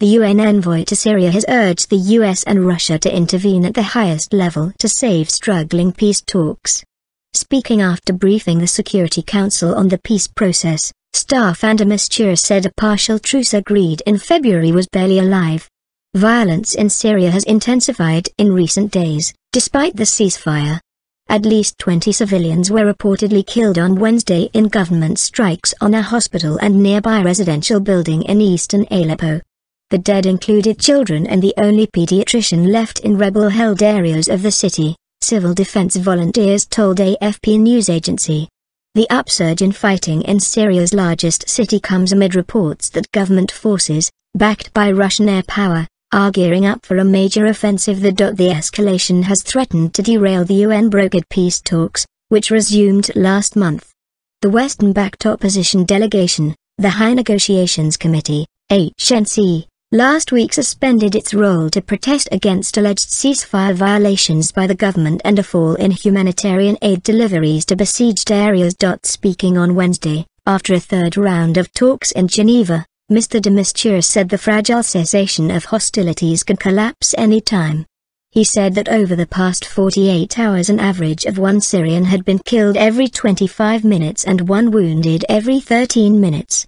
The UN envoy to Syria has urged the US and Russia to intervene at the highest level to save struggling peace talks. Speaking after briefing the Security Council on the peace process, Staffan de Mistura said a partial truce agreed in February was barely alive. Violence in Syria has intensified in recent days, despite the ceasefire. At least 20 civilians were reportedly killed on Wednesday in government strikes on a hospital and nearby residential building in eastern Aleppo. The dead included children and the only pediatrician left in rebel-held areas of the city, civil defense volunteers told AFP news agency. The upsurge in fighting in Syria's largest city comes amid reports that government forces, backed by Russian air power, are gearing up for a major offensive. The escalation has threatened to derail the UN-brokered peace talks, which resumed last month. The Western-backed opposition delegation, the High Negotiations Committee, HNC, last week suspended its role to protest against alleged ceasefire violations by the government and a fall in humanitarian aid deliveries to besieged areas. Speaking on Wednesday, after a third round of talks in Geneva, Mr. de Mistura said the fragile cessation of hostilities could collapse any time. He said that over the past 48 hours an average of 1 Syrian had been killed every 25 minutes and 1 wounded every 13 minutes.